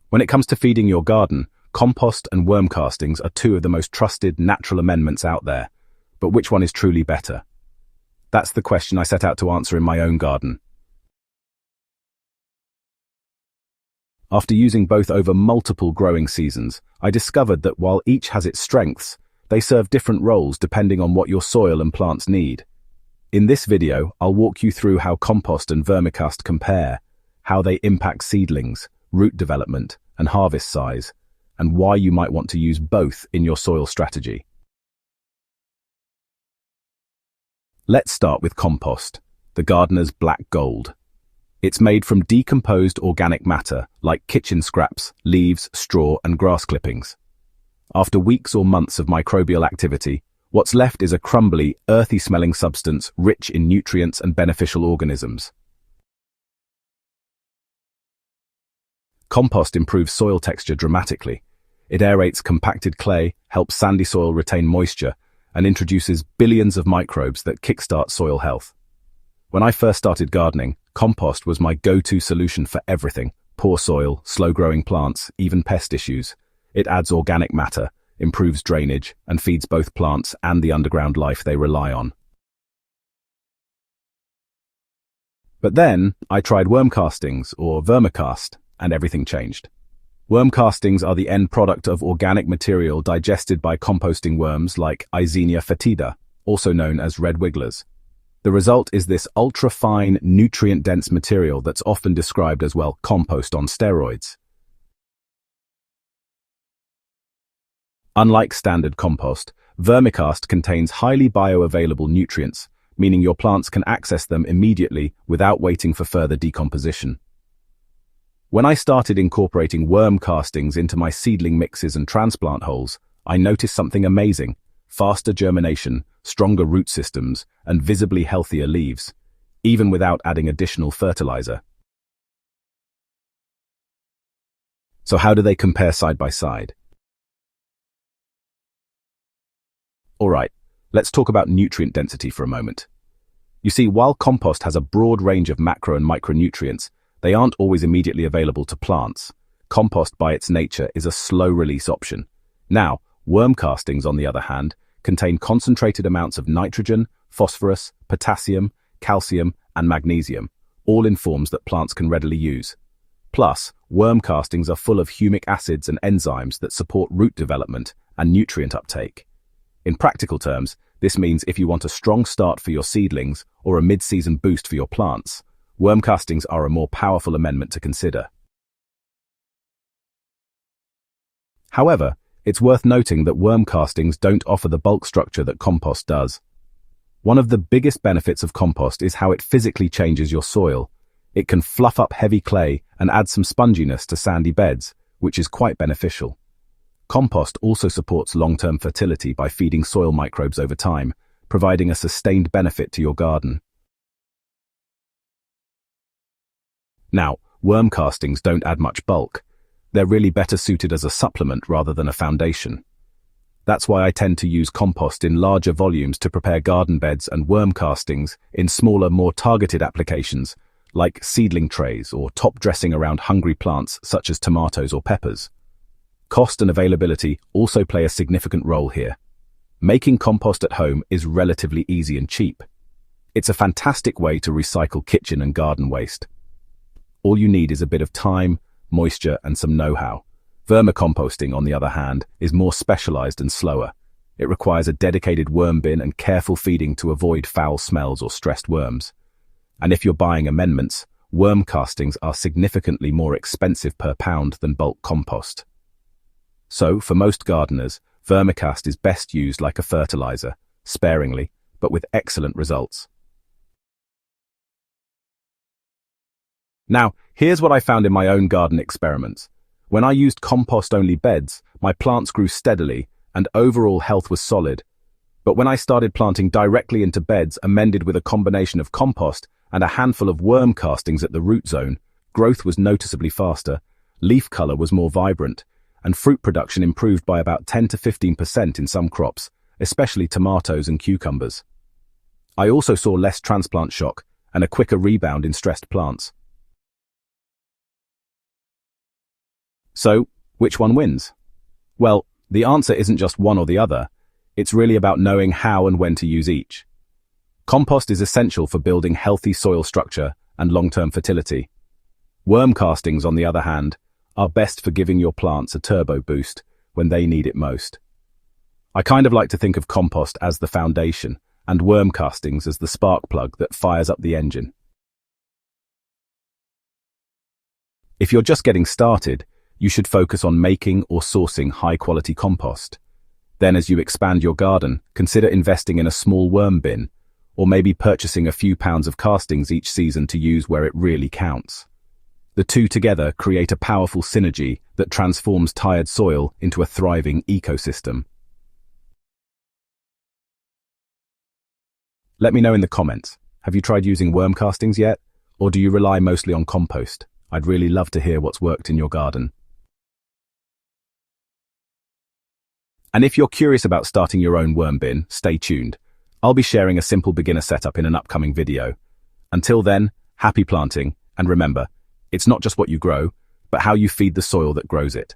When it comes to feeding your garden, compost and worm castings are two of the most trusted natural amendments out there. But which one is truly better? That's the question I set out to answer in my own garden. After using both over multiple growing seasons, I discovered that while each has its strengths, they serve different roles depending on what your soil and plants need. In this video, I'll walk you through how compost and vermicast compare, how they impact seedlings, root development, and harvest size, and why you might want to use both in your soil strategy. Let's start with compost, the gardener's black gold. It's made from decomposed organic matter like kitchen scraps, leaves, straw, and grass clippings. After weeks or months of microbial activity, what's left is a crumbly, earthy-smelling substance rich in nutrients and beneficial organisms. Compost improves soil texture dramatically. It aerates compacted clay, helps sandy soil retain moisture, and introduces billions of microbes that kickstart soil health. When I first started gardening, compost was my go-to solution for everything: poor soil, slow-growing plants, even pest issues. It adds organic matter, improves drainage, and feeds both plants and the underground life they rely on. But then, I tried worm castings, or vermicast, and everything changed. Worm castings are the end product of organic material digested by composting worms like Eisenia fetida, also known as red wigglers. The result is this ultra-fine, nutrient-dense material that's often described as, well, compost on steroids. Unlike standard compost, vermicast contains highly bioavailable nutrients, meaning your plants can access them immediately without waiting for further decomposition. When I started incorporating worm castings into my seedling mixes and transplant holes, I noticed something amazing: faster germination, stronger root systems, and visibly healthier leaves, even without adding additional fertilizer. So how do they compare side by side? Alright, let's talk about nutrient density for a moment. You see, while compost has a broad range of macro and micronutrients, they aren't always immediately available to plants. Compost, by its nature, is a slow-release option. Now, worm castings, on the other hand, contain concentrated amounts of nitrogen, phosphorus, potassium, calcium, and magnesium, all in forms that plants can readily use. Plus, worm castings are full of humic acids and enzymes that support root development and nutrient uptake. In practical terms, this means if you want a strong start for your seedlings or a mid-season boost for your plants, worm castings are a more powerful amendment to consider. However, it's worth noting that worm castings don't offer the bulk structure that compost does. One of the biggest benefits of compost is how it physically changes your soil. It can fluff up heavy clay and add some sponginess to sandy beds, which is quite beneficial. Compost also supports long-term fertility by feeding soil microbes over time, providing a sustained benefit to your garden. Now, worm castings don't add much bulk. They're really better suited as a supplement rather than a foundation. That's why I tend to use compost in larger volumes to prepare garden beds and worm castings in smaller, more targeted applications, like seedling trays or top dressing around hungry plants such as tomatoes or peppers. Cost and availability also play a significant role here. Making compost at home is relatively easy and cheap. It's a fantastic way to recycle kitchen and garden waste. All you need is a bit of time, moisture, and some know-how. Vermicomposting, on the other hand, is more specialized and slower. It requires a dedicated worm bin and careful feeding to avoid foul smells or stressed worms. And if you're buying amendments, worm castings are significantly more expensive per pound than bulk compost. So, for most gardeners, vermicast is best used like a fertilizer, sparingly, but with excellent results. Now, here's what I found in my own garden experiments. When I used compost-only beds, my plants grew steadily and overall health was solid. But when I started planting directly into beds amended with a combination of compost and a handful of worm castings at the root zone, growth was noticeably faster, leaf color was more vibrant, and fruit production improved by about 10 to 15% in some crops, especially tomatoes and cucumbers. I also saw less transplant shock and a quicker rebound in stressed plants. So, which one wins? Well, the answer isn't just one or the other. It's really about knowing how and when to use each. Compost is essential for building healthy soil structure and long-term fertility. Worm castings, on the other hand, are best for giving your plants a turbo boost when they need it most. I kind of like to think of compost as the foundation and worm castings as the spark plug that fires up the engine. If you're just getting started, you should focus on making or sourcing high-quality compost. Then as you expand your garden, consider investing in a small worm bin, or maybe purchasing a few pounds of castings each season to use where it really counts. The two together create a powerful synergy that transforms tired soil into a thriving ecosystem. Let me know in the comments, have you tried using worm castings yet? Or do you rely mostly on compost? I'd really love to hear what's worked in your garden. And if you're curious about starting your own worm bin, stay tuned. I'll be sharing a simple beginner setup in an upcoming video. Until then, happy planting, and remember, it's not just what you grow, but how you feed the soil that grows it.